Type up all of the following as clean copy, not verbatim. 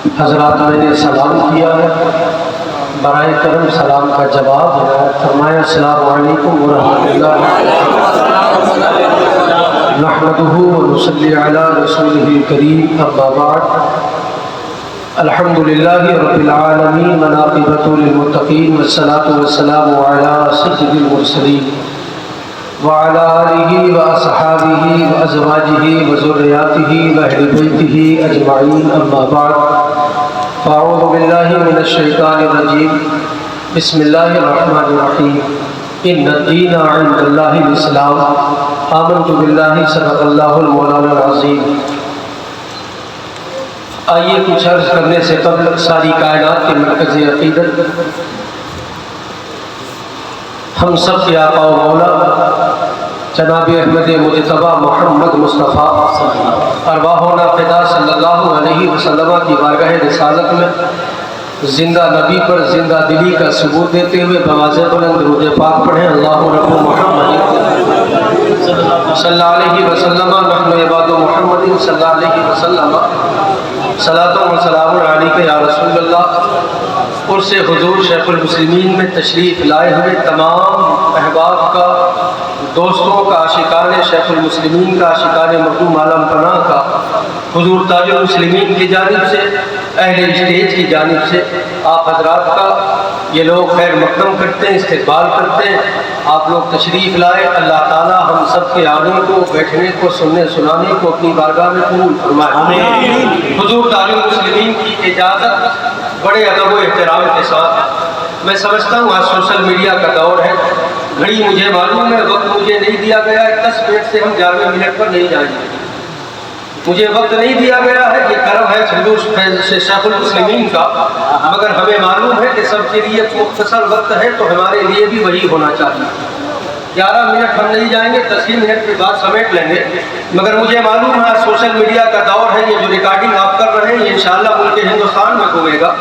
حضرات میں نے سلام کیا ہے، برائے کرم سلام کا جواب ہے، فرمایا السلام علیکم ورحمۃ اللہ نحمدہ ونصلی علی رسولہ الکریم، اما بعد، الحمد للہ رب العالمین والعاقبۃ للمتقین والصلاة والسلام علی سید المرسلین وعلى آلہ واصحابہ وازواجہ وذریاتہ واہل بیتہ اجمعین، اما بعد، فاعوذ باللہ من الشیطان الرجیم، بسم اللہ الرحمن الرحیم، ان الدین عند اللہ الاسلام، آمنت باللہ، صدق اللہ المولانا العظیم۔ آئیے کچھ عرض کرنے سے قبل ساری کائنات کے مرکز عقیدت، ہم سب کے آقا و مولا جناب احمد مجتبیٰ محمد مصطفیٰ ارواحنا فدا صلی اللہ علیہ وسلم کی بارگاہ رسالت میں زندہ نبی پر زندہ دلی کا ثبوت دیتے ہوئے بواز بلند درود پاک پڑھیں۔ اللہ رب محمد صلی اللہ علیہ وسلم، نحن عباد محمد صلی اللہ علیہ وسلم، صلاۃ و سلام علیک یا رسول اللہ۔ عرس حضور شیخ المسلمین میں تشریف لائے ہوئے تمام احباب کا، دوستوں کا، عاشقان شیخ المسلمین کا، عاشقان مخدوم عالم پناہ کا، حضور تاج المسلمین کی جانب سے، اہل اسٹیج کی جانب سے آپ حضرات کا یہ لوگ خیر مقدم کرتے ہیں، استقبال کرتے ہیں۔ آپ لوگ تشریف لائے، اللہ تعالیٰ ہم سب کے آنے کو، بیٹھنے کو، سننے سنانے کو اپنی بارگاہ میں قبول فرمائے۔ حضور تاج المسلمین کی اجازت بڑے ادب و احترام کے ساتھ، میں سمجھتا ہوں آج سوشل میڈیا کا دور ہے، گھڑی مجھے معلوم ہے، وقت مجھے نہیں دیا گیا ہے، 10 منٹ سے ہم 11ویں منٹ پر نہیں جائیں گے، مجھے وقت نہیں دیا گیا ہے، یہ کرم ہے حضور شیخ المسلمین کا، مگر ہمیں معلوم ہے کہ سب کے لیے مختصر وقت ہے تو ہمارے لیے بھی وہی ہونا چاہیے۔ 11 منٹ ہم نہیں جائیں گے، 10 منٹ کی بات سمیٹ لیں گے، مگر مجھے معلوم ہے سوشل میڈیا کا دور ہے، یہ جو ریکارڈنگ آپ کر رہے ہیں یہ انشاءاللہ ملک ہندوستان میں گھومے گا،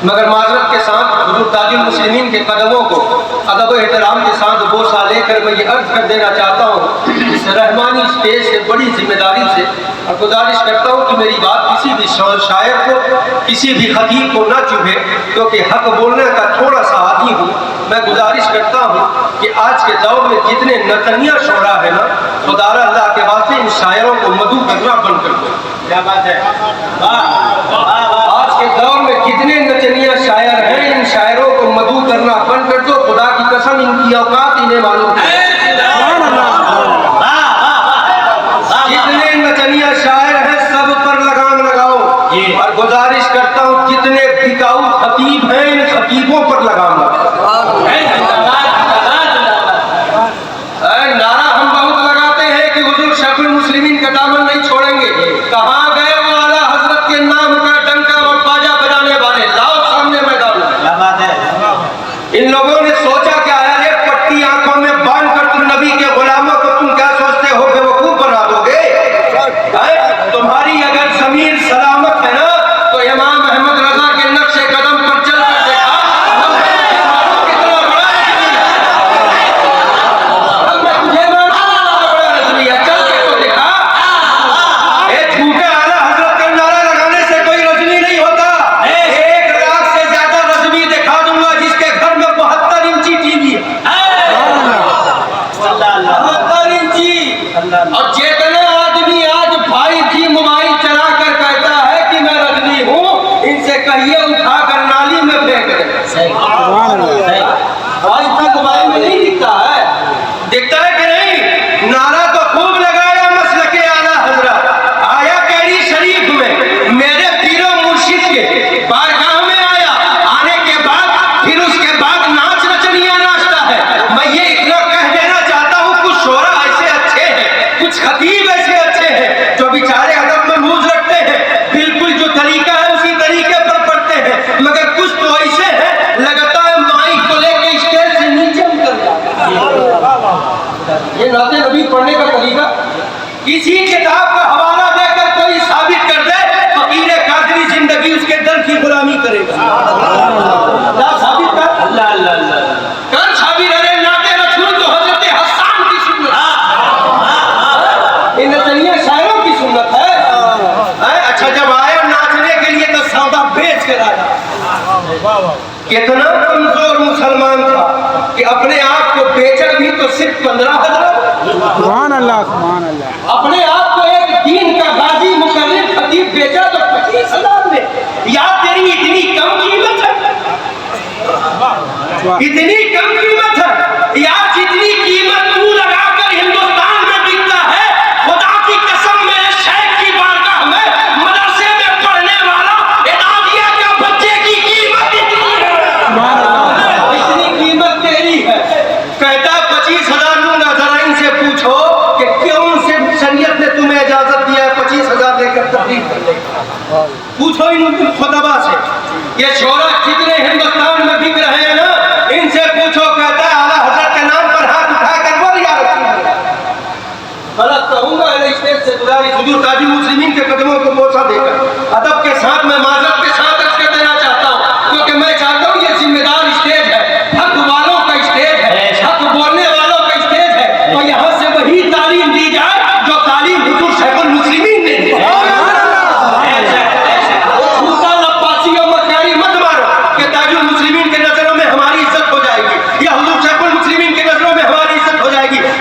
مگر معذرت کے ساتھ حضور تاج المسلمین کے قدموں کو ادب و احترام کے ساتھ بوسہ لے کر میں یہ عرض کر دینا چاہتا ہوں، اس رحمانی اسٹیج سے بڑی ذمہ داری سے اور گزارش کرتا ہوں کہ میری بات کسی بھی شاعر کو، کسی بھی خطیب کو نہ چبھے، کیونکہ حق بولنے کا تھوڑا سا عادی ہوں۔ میں گزارش کرتا ہوں کہ آج کے دور میں جتنے نتنیا شعراء ہیں نا، خدا را اللہ کے واسطے ان شاعروں کو مدعو کرنا بند کر دو۔ کیا بات ہے، آج کے دور میں جتنے نتنیا شاعر ہیں ان شاعروں کو مدعو کرنا بند کر دو، خدا کی قسم ان کی اوقات انہیں معلوم ہے۔ جتنے نتنیا شاعر ہیں سب پر لگام لگاؤ، اور گزارش کرتا ہوں جتنے بکاؤ خطیب ہیں ان خطیبوں پر لگام لگاؤ۔ نعرہ ہم بہت لگاتے ہیں کہ حضور شیخ المسلمین کا دامن نہیں چھوڑیں گے، کہاں گئے وہ اعلیٰ حضرت کے نام کا ڈنکا اور باجا بجانے والے، لاؤ سامنے میدان میں۔ ان لوگوں نے سوچا کہ آیا ایک پٹی آنکھوں میں باندھ کر تم نبی کے غلاموں کو تم کیا سوچتے ہو کہ وقوف بنا دو گے؟ تمہاری اگر ضمیر سلامت ہے نا تو امام احمد رضا کے نقش قدم پر چل کر دیکھا کتنا بڑا कर आया। कितना कमजोर मुसलमान था कि अपने आप को बेचा भी तो सिर्फ 15,000। सुभान अल्लाह, सुभान अल्लाह। अपने आप को एक दीन का गाजी मुकर्रिर खतीब बेचा तो 25,000 में। यार तेरी इतनी कम कीमत है, इतनी कम कीमत है यार। जितनी कीमत तू लगाकर हिंदुस्तान में बिकता है, खुदा की कसम मेरे शेख की बारगाह में मदरसे में पढ़ने वाला इदादिया का बच्चे की कीमत इतनी कीमत तेरी है। कहता 25,000 लूंगा। जरा इनसे पूछो कि क्यों से शरीयत ने तुम्हें इजाजत दिया है 25,000 लेकर तकलीफ करने का। पूछो इन खुतबा से, ये शोरा कितने हिंदुस्तान में बिक रहे हैं ना, इनसे पूछो। कहता है आला हजरत के नाम पर हाथ उठाकर बोल या रसूल अल्लाह। गलत कहूंगा स्टेज से गुजारिश, हुजूर काजी मुस्लिमीन के कदमों को बोसा देकर अदब के साथ मैं माजरत के साथ अर्ज कर देना चाहता हूँ, क्योंकि मैं चाहता हूँ ये जिम्मेदार स्टेज है, हक वालों का स्टेज है, हक बोलने वालों का स्टेज है। और यहाँ से वही तालीम दी जाए जो तालीम हुजूर शेखुल मुस्लिमीन ने दी।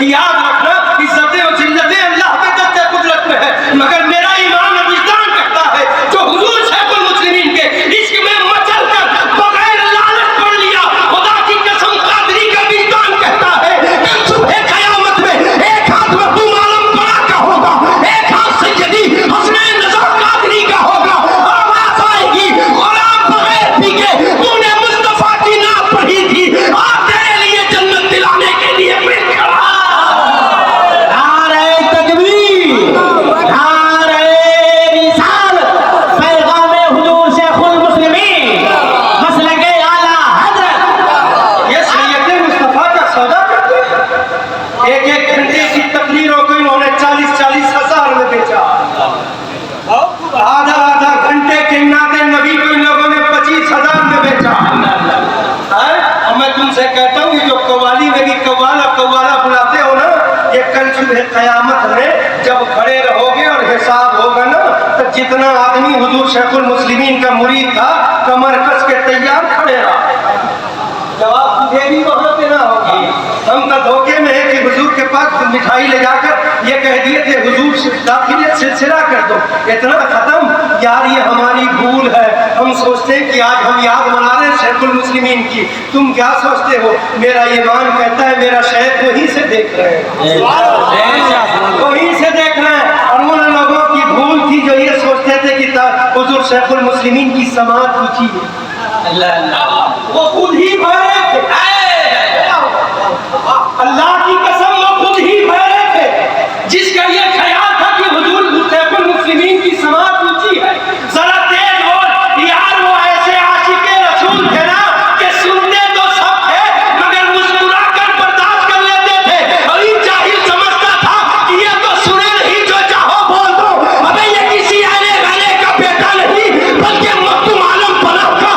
याद रखना, इज्जतें और जिल्लतें अल्लाह के दस्ते कुदरत में है, मगर मेरा ईमान और विजदान कहता है जो हुजूर शेखुल मुस्लिमीन के इश्क में मचल कर बगैर लालच पढ़ लिया, खुदा की कसम कादरी का विजदान कहता है कल सुबह क़यामत में एक हाथ में तू मालूम पड़ा का होगा, एक हाथ से यदि हसनैन नज़र कादरी का होगा। आवाज आएगी गुलाम बगैर पीके तूने मुस्तफा की नात पढ़ी थी, आज तेरे लिए जन्नत दिलाने के लिए मैं खड़ा। एक एक घंटे की तकरीरों को इन्होंने 40-40 हजार में बेचा। आधा आधा घंटे के नाते नबी को इन लोगों ने 25,000 में बेचा। और मैं तुमसे कहता हूँ ये जो कव्वाली मेरी कव्वाला बुलाते हो ना, ये कल सुबह क़यामत में जब खड़े रहोगे और हिसाब होगा ना, तो जितना आदमी हुजूर शेखुल मुस्लिमीन का मुरीद था कमर कस के तैयार खड़े रहा। जवाब तुझे भी वहां पे ना होगी। हम तो धोखे में है कि हुजूर के पास मिठाई ले जाकर ये कह दिए थे हुजूर से दाखिलियत सिलसिला कर दो, इतना खत्म। यार ये हमारी भूल है, हम सोचते हैं कि आज हम याद मना रहे हैं शेखुल मुस्लिमीन की। तुम क्या सोचते हो? मेरा ईमान कहता है मेरा शेख वहीं से देख रहे हैं, वहीं से देख रहे हैं। और उन लोगों की भूल थी जो ये सोचते थे कि हुजूर शेखुल मुस्लिमीन की समात ऊंची है। वो खुद ही भरे थे, अल्लाह की कसम वो खुद ही भरे थे, जिसका ये ख्याल था कि हुजूर शेखुल मुस्लिमीन की समात ऊंची है। जरा तेज बोल यार, वो ऐसे आशिके रसूल थे ना कि सुनते तो सब थे मगर मुस्कुरा कर बर्दाश्त कर लेते थे। और ये जाहिल समझता था कि ये तो सुने नहीं, जो चाहो बोल दो। अबे ये किसी आने वाले का बेटा नहीं बल्कि मखदूम आलम पनाह का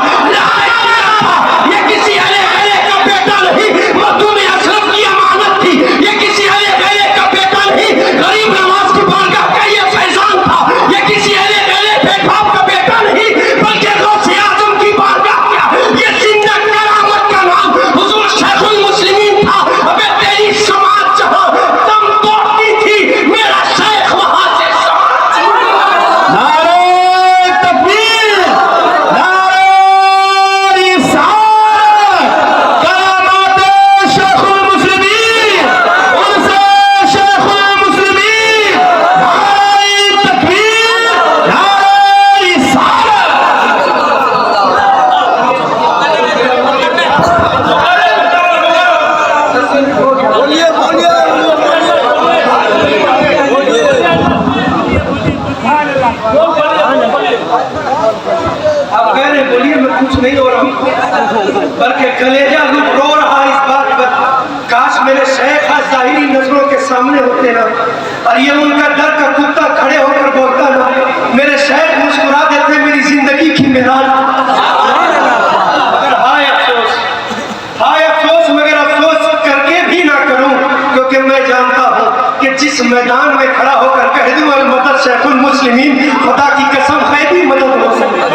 ये किसी अले गले का बेटा नहीं, मखदूम अशरफ की अमानत थी। ये किसी अले गले का बेटा नहीं, गरीब नवाज की बारगाह का ये फैजान था। ये किसी अले गले बेबाप का बेटा नहीं बल्कि गौसे आजम की बारगाह का ये जिंदा करामत का नाम हुजूर शेखुल मुस्लिमीन था। अबे तेरी समाज जहां दम तोड़ती थी, मेरा शेख वहां से समाज। नारे तकबीर, नारे आप कह रहे बोलिए मैं कुछ नहीं हो रहा हूँ, बल्कि कलेजा रो रहा इस बात पर काश मेरे शेख आज ज़ाहिरी नजरों के सामने होते ना, और ये उनका डर का कुत्ता खड़े होकर बोलता ना, मेरे शेख मुस्कुरा देते मेरी जिंदगी की मेराज। मगर हाय अफसोस, मगर अफसोस करके भी ना करूं, क्योंकि मैं जानता हूं कि जिस मैदान में खड़ा होकर कह दूं अल मदद शेखुल मुस्लिमीन, खुदा की कसम है भी मदद हो सकती है।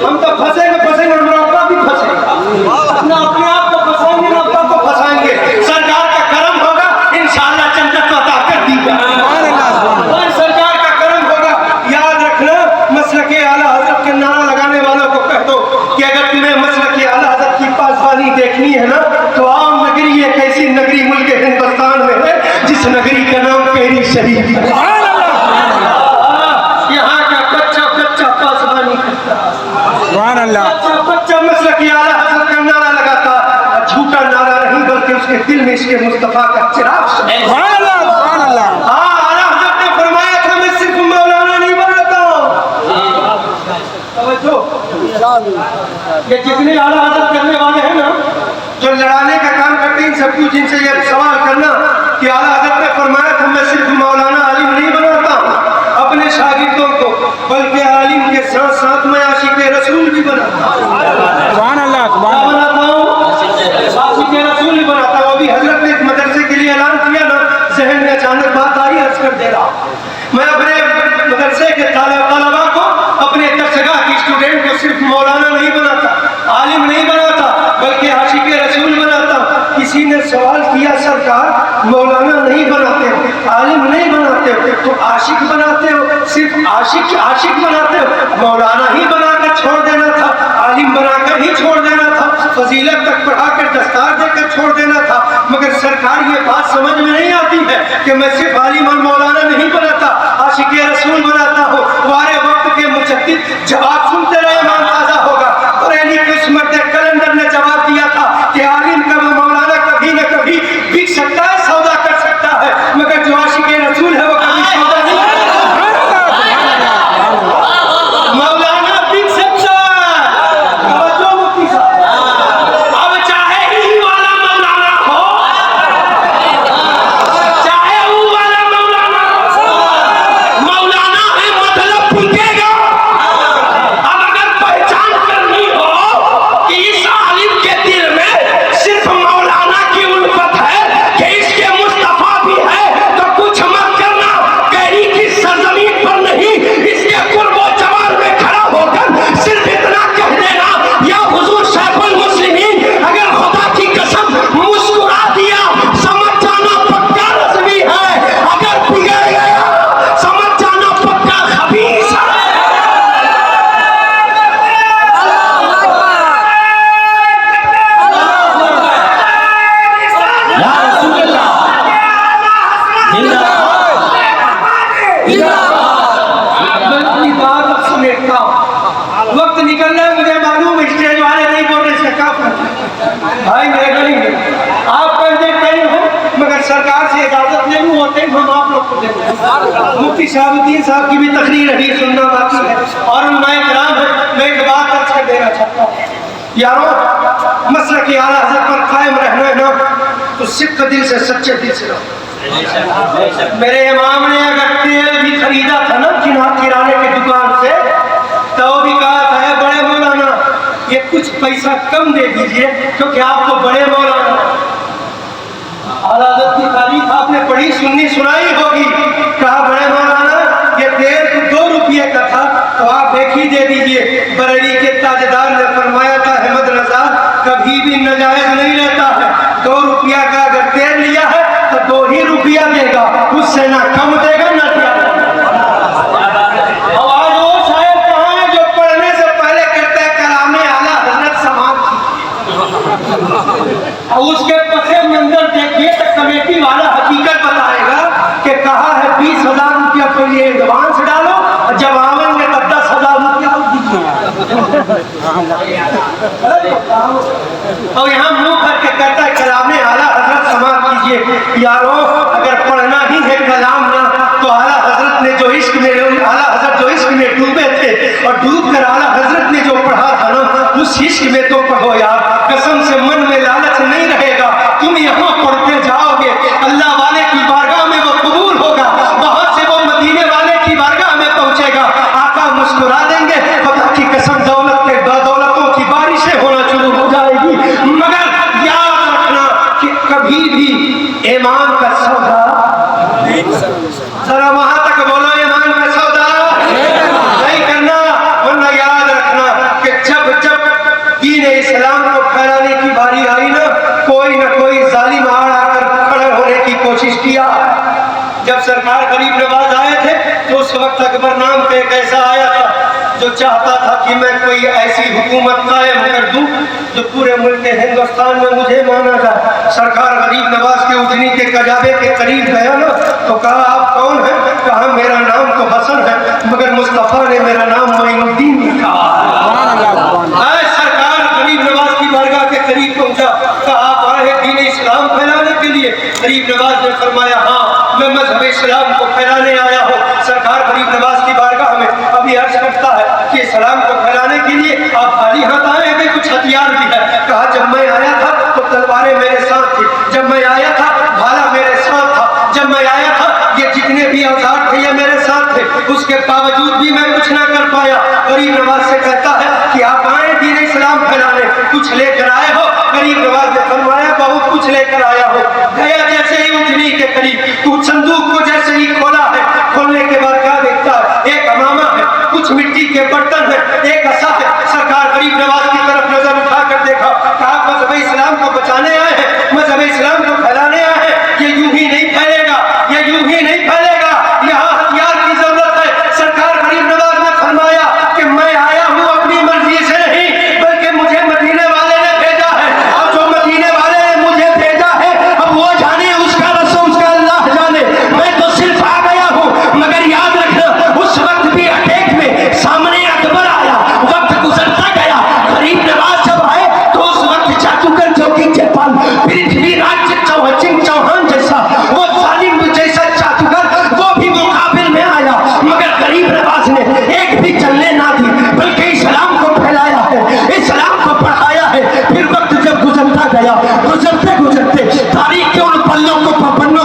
हम तो फंसेंगे हमारा भी फंसेगा, अपने आप को फंसाएंगे ना अपना को फंसाएंगे। सरकार का करम होगा इंशाअल्लाह जन्नत तो अता कर दी जाएगी। सरकार का करम होगा। याद रखना, मसलके आला हजरत के नारा लगाने वालों को कह दो कि अगर तुम्हें मसलके आला हजरत की पासबानी देखनी है ना तो आम नगरी एक ऐसी नगरी मुल्क हिंदुस्तान में है जिस नगरी का नाम पेरी शरीफ है। यहाँ का बच्चा पासबानी करता है, बच्चा मसलके आला हजरत का नारा लगाता, झूठा नारा नहीं बल्कि उसके दिल में इसके मुस्तफा का चिराग। हाँ, आला हजरत ने फरमाया था मैं सिर्फ मौलाना नहीं बनाता हूँ। ये जितने आला हजरत करने वाले हैं ना, जो लड़ाने का काम करते हैं, सब कुछ इनसे ये सवाल करना कि आला हजरत ने फरमाया था मैं सिर्फ मौलाना आलिम नहीं बनाता हूँ अपने शागिर्दों को, बल्कि आलिम के साथ साथ मैं आशिक रसूल भी बनाता हूँ। आशिक रसूल भी बनाता हूँ। अभी हजरत ने एक मदरसे के लिए ऐलान किया ना, जहन में अचानक बात आई, अर्ज कर दे रहा मैं अपने मदरसे के तलबा को, अपने दरसगाह की स्टूडेंट को सिर्फ मौलाना नहीं बनाता, आलिम नहीं बनाता, बल्कि आशिक रसूल बनाता हूँ। किसी ने सवाल किया सरकार मौलाना नहीं बनाते हो, आलिम नहीं बनाते हो, तो आशिक बनाते हो, सिर्फ आशिक बनाते हो, मौलाना ही बनाकर छोड़ देना था, आलिम बनाकर ही छोड़ देना था, फजीलत तक पढ़ाकर दस्तार देकर छोड़ देना था। मगर सरकार ये बात समझ में नहीं आती है कि मैं सिर्फ आलिम और मौलाना नहीं बनाता, आशिक रसूल बनाता हूँ। वारे वक्त के मुजद्दिद जवाब सुनते रहे, ईमान ताज़ा होगा। बरेली के उस मर्द कलंदर ने जवाब दिया था कि आलिम का मौलाना कभी न कभी बिक सकता है, सौदा कर सकता है, मगर जो आशिक रसूल है वो कभी सौदा नहीं कर सकता। मौलाना बिक सकता है। तवज्जो मुफ्ती साहब, अब चाहे ही वाला मौलाना हो, चाहे वो वाला मौलाना हो, मौलाना है मतलब बिकेगा। अब अगर पहचान करनी हो कि इस आलिम के दिल में सिर्फ मौलाना की उल्फत है कि इसके मुस्तफा भी है, तो कुछ मत करना, गहरी की सरजमीन पर नहीं, इसके कुर्बो जवार में खड़ा होकर सिर्फ इतना कह देना, या हुजूर शाइखुल मुस्लिमीन, अगर खुदा की कसम मुस्कुरा दिया समझ जाना पक्का रज़वी है, अगर बिगड़ गया समझ जाना पक्का खबीस है। मैं अपनी बात अब समेटता हूँ, वक्त निकल रहा है, मुझे मालूम है स्टेज वाले नहीं बोल रहे, इसका भाई मेरे गली में आप कहते कहीं हो, मगर सरकार से इजाजत ले लूँ होते हम आप लोग को देंगे। मुफ्ती शहाबुद्दीन साहब की भी तकरीर अभी सुनना बाकी है, और उन्माए कराम है। मैं एक बात अर्ज कर देना चाहता हूँ यारों, मसलके आला हज़रत पर कायम रहना है ना तो सिद्ध दिल से, सच्चे दिल से रहो। मेरे इमाम ने अगर तेल भी खरीदा था ना किराने की दुकान से, तो भी कहा था बड़े मौलाना ये कुछ पैसा कम दे दीजिए क्योंकि आपको बड़े मौलाना। आला हज़रत की तारीफ आपने पढ़ी, सुननी, सुनाई होगी। कहा बड़े मौलाना ये तेल 2 रुपये का था तो आप एक ही दे दीजिए। बरेली के ताजदार ने फरमाया था अहमद रजा कभी भी नाजायज नहीं रहता है, 2 रुपया का अगर तेल लिया है तो 2 ही रुपया देगा, उससे ना कम देगा ना ज्यादा। और आज वो शायर कहाँ है जो पढ़ने से पहले कहते हैं कलामे आला हज़रत समाज की, और उसके पसे मंजर देखिए तो कमेटी वाला हकीकत बताएगा कि कहा है 20,000 रुपया पहले एडवांस डालो, जब आवेंगे तब 10,000 रुपया और यहाँ मुंह करके कहता है कलामे आला हज़रत समाज कीजिए। यारों अगर पढ़ना ही है कलाम ना, तो आला हज़रत ने जो इश्क में, आला हज़रत जो इश्क में डूबे थे और डूब कर आला हज़रत ने जो पढ़ा था ना, उस इश्क में तो पढ़ो यार, कसम से मन में लालच नहीं रहेगा। तुम यहाँ पढ़ते जाओगे, अल्लाह वाले की बारगाह में वो कबूल होगा, वहाँ से वो मदीने वाले की बारगाह में पहुँचेगा, आका मुस्कुरा देंगे, खुदा की कसम दौलतों की बारिशें होना शुरू हो जाएगी। मगर याद रखना कि कभी भी ईमान का सौदा, जरा वहां तक बोलो, ईमान का सौदा नहीं करना, वरना याद रखना تھا کہ میں کوئی ایسی حکومت قائم کر دوں جو پورے ملک ہندوستان میں مجھے مانا جائے۔ سرکار غریب نواز کے اجنی کے کجاوے کے قریب گیا نا تو کہا آپ کون ہیں؟ کہا میرا نام تو حسن ہے مگر مصطفیٰ نے میرا نام معین الدین لکھا ہے۔ سرکار غریب نواز کی بارگاہ کے قریب پہنچا، کہا آپ آئے دین اسلام پھیلانے کے لیے؟ غریب نواز نے فرمایا ہاں میں مذہب اسلام کو پھیلانے آیا ہوں۔ سرکار غریب نواز کی بارگاہ میں ابھی عرض کرتا ہے کہ اسلام کو پھیلانے کے لیے آپ خالی ہاتھ آئے ہیں، کچھ ہتھیار بھی ہے؟ کہا جب میں آیا تھا تو تلواریں میرے ساتھ تھی، جب میں آیا تھا بھالا میرے ساتھ تھا، جب میں آیا تھا یہ جتنے بھی اوزار تھے یہ میرے ساتھ تھے، اس کے باوجود بھی میں کچھ نہ کر پایا۔ غریب نواز سے کہتا ہے کہ آپ آئے دین اسلام پھیلانے، کچھ لے کر آئے ہو؟ غریب نواز نے فرمایا بہت کچھ لے کر آیا ہو۔ گیا جیسے ہی اجنی کے قریب تو صندوق کو جیسے ہی کھولا ہے، کھولنے کے بعد کیا دیکھتا ہے؟ ایک امامہ ہے، کچھ مٹی کے برتن ہیں، ایک عصا ہے۔ سرکار غریب نواز کی طرف نظر اٹھا کر دیکھا، کہا مذہب اسلام کو بچانے آئے ہیں، مذہب اسلام کو پھیلانے آئے ہیں، یہ یوں ہی نہیں پھیلے گا، یہ یوں ہی نہیں پھیلے گا، یہاں ہتھیار کی ضرورت ہے۔ سرکار غریب نواز نے فرمایا کہ میں آیا ہوں اپنی مرضی سے نہیں بلکہ مجھے مدینے والے نے بھیجا ہے، اور جو مدینے والے نے مجھے بھیجا ہے اب وہ جانے، اس کا رسول اس کا اللہ جانے، میں تو صرف آ گیا ہوں۔ مگر یاد رکھنا اس وقت بھی اٹیک میں سامنے اکبر آیا، وقت گزرتا گیا، غریب نواز جب آئے تو اس وقت جادوگر جوگی جیپال پرتھوی راج چوہان جیسا وہ ظالم جیسا جادوگر وہ بھی مقابل میں آیا، مگر غریب نواز نے ایک بھی چلنے نہ دی بلکہ اسلام کو پھیلایا ہے، اسلام کو پڑھایا ہے۔ پھر وقت جب گزرتا گیا، گزرتے گزرتے تاریخ کے ان پنوں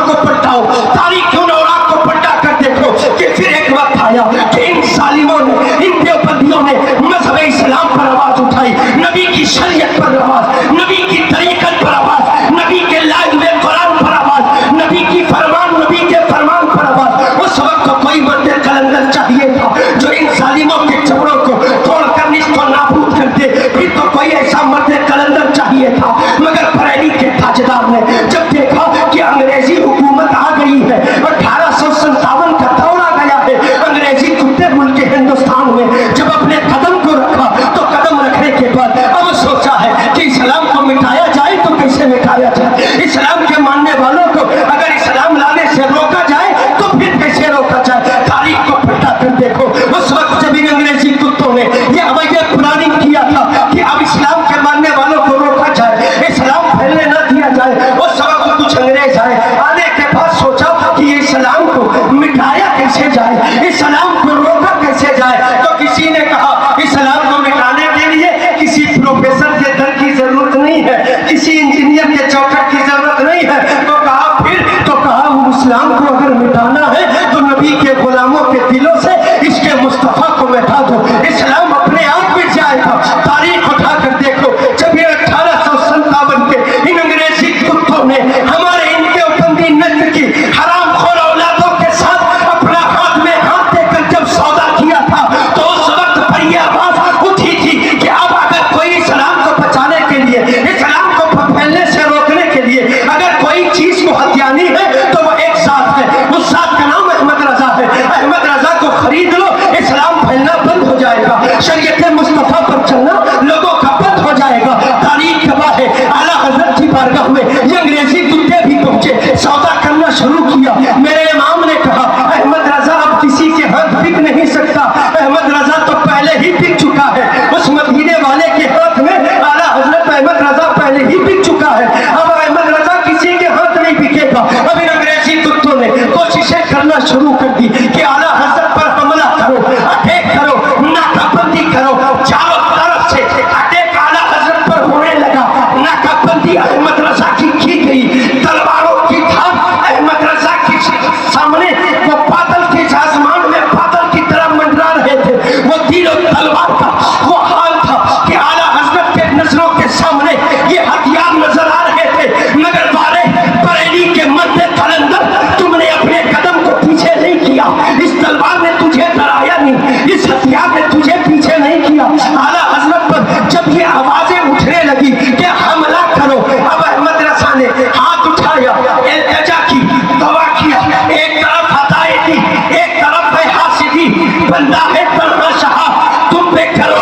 کو پلٹاؤ، تاریخ کے ان اوراق کو پلٹا کر دیکھو کہ پھر ایک وقت آیا کہ ان ظالموں نے، ان دیوبندیوں نے مذہب اسلام پر آواز اٹھائی، نبی کی شریعت پر آواز، نبی کی طریقت پر آواز، نبی کے لائے ہوئے قرآن پر آواز، نبی کی فرمان، نبی کے فرمان پر آواز۔ اس وقت کو کوئی مرد قلندر چاہیے تھا جو ان ظالموں کے چمڑوں کو توڑ کر اس کو نابود کر دے، پھر تو کوئی ایسا مرد قلندر چاہیے تھا، مگر بریلی کے تاجدار نے جب دیکھا کہ انگریزی حکومت آ گئی ہے، 1857 کا دور آ گیا ہے، انگریزی کتے ملک ہندوستان میں جب اپنے قدم کو رکھا تو قدم رکھنے کے بعد اب سوچا ہے کہ اسلام کو مٹایا جائے تو کیسے مٹایا جائے، اسلام کے ماننے والوں کو اگر اسلام لانے سے روکا جائے تو پھر کیسے روکا جائے۔ تاریخ کو پلٹا کر دیکھو، اس وقت جب ان انگریزی کتوں نے یہ عویہ پلاننگ کیا تھا کہ اب اسلام کے ماننے والوں کو روکا جائے، اسلام پھیلنے نہ دیا جائے، اس وقت کچھ انگریز آئے، آنے کے بعد سوچا کہ یہ اسلام کو مٹایا کیسے جائے، اسلام کو روکا کیسے جائے، تو کسی نے کہا اسلام کو مٹانے کے لیے کسی پروفیسر کے در کی ضرورت نہیں ہے، کسی انجینئر کے چوکھٹ کی ضرورت نہیں ہے، تو کہا اسلام کو اگر مٹانا ہے تو نبی کے غلاموں کے دلوں سے اس کے مصطفیٰ کو مٹا دو، اسلام اپنے آپ مٹ جائے گا۔ تاریخ اٹھا کر دیکھو، جب یہ 1857 کے ان انگریزی کتوں نے ہمارے ان دیوبندی نسل کی حرام خور اولادوں کے ساتھ اپنا ہاتھ میں ہاتھ دے کر جب سودا کیا تھا تو اس وقت پر یہ آواز اٹھی تھی کہ اب اگر کوئی اسلام کو بچانے کے لیے، اسلام کو پھیلنے سے روکنے کے لیے اگر کوئی چیز کو ہتھیانی ہے تو وہ ایک ساتھ ہے، اس ساتھ کا نام احمد رضا ہے، احمد رضا کو خرید لو، اسلام پھیلنا بند ہو جائے گا، شریعت مصطفیٰ پر چلنا لوگوں کا بند ہو جائے گا۔ تاریخ گواہ ہے، اعلیٰ حضرت کی بارگاہ میں یہ انگریزی کتے بھی پہنچے، سودا کرنا شروع کیا۔ میرے امام نے کہا احمد رضا اب کسی کے ہاتھ بک نہیں سکتا، احمد رضا تو پہلے ہی بک چکا ہے، اس مدینے والے کے ہاتھ میں اعلیٰ حضرت احمد رضا پہلے ہی بک چکا ہے، اب احمد رضا کسی کے ہاتھ نہیں بکے گا۔ اب ان انگریزی کتوں نے کوششیں کرنا شروع کر دی کہ اعلیٰ حضرت پر حملہ کرو، اٹیک کرو، ناکہ بندی کرو، چاروں طرف سے اٹیک اعلیٰ حضرت پر ہونے لگا، ناکہ بندی احمد رضا کی گئی، تلواروں کی دھاپ احمد رضا کے سامنے وہ بادل کے آسمان میں بادل کی طرح منڈرا رہے تھے، وہ تیر و تلوار کا وہ حال تھا کہ اعلیٰ حضرت کے نظروں کے سامنے یہ ہتھیار نظر آ رہے تھے، مگر بریلی کے مرد قلندر تم نے اپنے قدم کو پیچھے نہیں کیا، اس تلوار نے تجھے ڈرایا نہیں، اس ہتھیار نے تجھے پیچھے نہیں کیا۔ اعلیٰ حضرت پر جب یہ آوازیں اٹھنے لگی کہ حملہ کرو، اب احمد رضا نے ہاتھ اٹھایا، التجا کی، دعا کیا، ایک طرف ہدایت دی، ایک طرف حاسدی، بندہ ہے تنہا شاہ، تم پہ کرو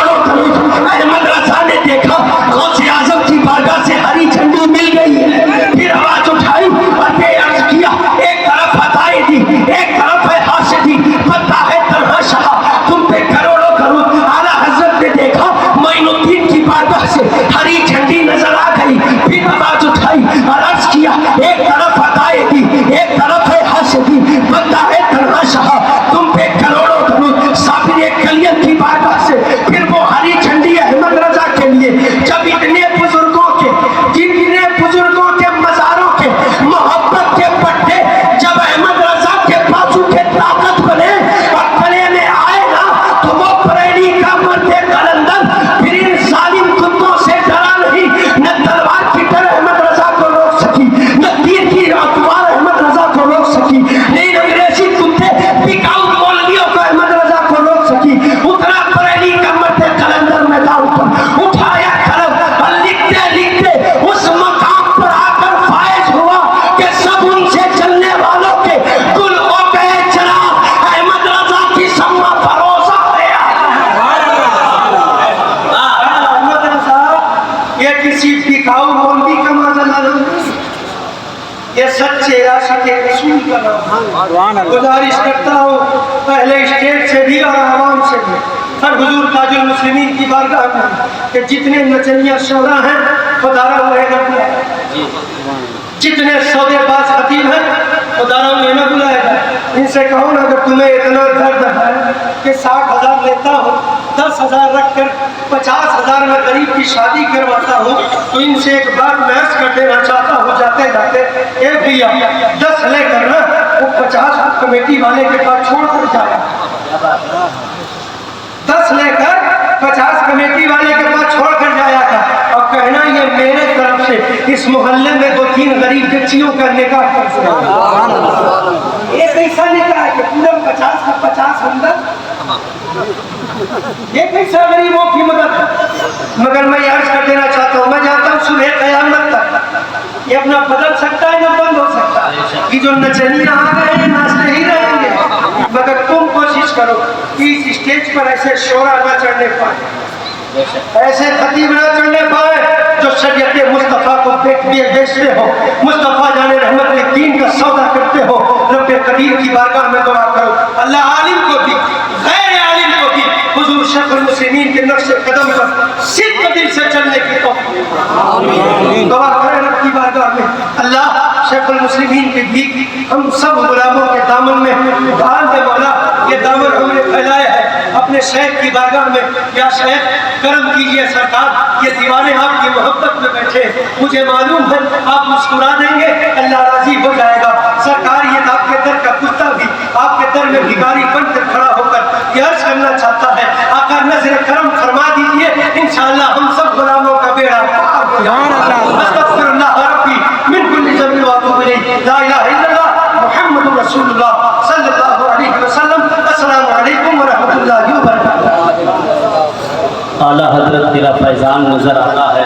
सच्चे आशिक रसूल का नाम। सुभान अल्लाह। गुजारिश करता हूँ पहले स्टेट से भी और आवाम से भी, हर हुजूर ताजुल मुस्लिमीन की बारगाह में कि जितने नचनिया शौरा हैं खुदारा उन्हें न बुलाएगा, जितने सौदेबाज खतीब हैं खुदारा उन्हें न बुलाएगा। इनसे कहो ना अगर तुम्हें इतना दर्द है कि 60,000 लेता हो, 10,000 रख कर 50,000 में गरीब की शादी करवाता हूँ, तो इनसे एक बार मैच कर देना चाहता हूँ जाते जाते, ए भैया 10 लेकर ना वो 50 कमेटी वाले के पास छोड़ कर जाया, 10 लेकर 50 कमेटी वाले के पास छोड़ कर जाया था और कहना ये मेरे तरफ से इस मोहल्ले में 2-3 गरीब बच्चियों का निकाह कर दिया। ये कैसा निकाह है कि पूरा 50 का 50 अंदर, ये कैसा गरीबों की मदद है। मगर मैं अर्ज कर देना चाहता हूँ, मैं जाता हूँ सुबह क़यामत तक, ये अपना बदल सकता है ना बंद हो सकता है। ये जो नचनिया आ गए हैं नाचते ही रहेंगे, मगर तुम कोशिश करो कि इस स्टेज पर ऐसे शोरा न चढ़ने पाए, ऐसे खतीब न चढ़ने पाए जो शरीयत मुस्तफ़ा को बेचते हो, मुस्तफ़ा जाने रहमत के दीन का सौदा करते हो। रब्बे कदीर की बारगाह में दुआ करो अल्लाह आलिम को भी गैर आलिम को भी हुजूर शेखुल मुस्लिमीन के नक्शे कदम पर सिद्ध दिल से चलने की तौफीक दुआ करें रब की बारगाह में। अल्लाह शेखुल मुस्लिमीन के भी हम सब गुलामों के दामन में डाल दे मौला, ये दामन हमने फैलाया है अपने शेख की बारगाह में। या शेख करम कीजिए सरकार, ये दीवाने आपकी मोहब्बत में बैठे, मुझे मालूम है आप मुस्कुरा देंगे अल्लाह राजी हो जाएगा। सरकार ये आपके दर का कुत्ता भी आपके दर में भिखारी बनकर खड़ा होकर ये अर्ज करना चाहता है, आका नजर करम फरमा दीजिए, इंशाअल्लाह हम सब गुलामों का बेड़ा पार हो जाएगा। अस्तगफिरुल्लाह रब्बी मिन कुल्ली ज़ंबिन व अतूबु इलैह, ला इलाहा इल्लल्लाह मुहम्मदुर रसूलुल्लाह सल्लल्लाहु अलैहि वसल्लम। अस्सलामु अलैकुम व रहमतुल्लाहि व बरकातहू। आला हजरत तेरा फैजान नजर आता है।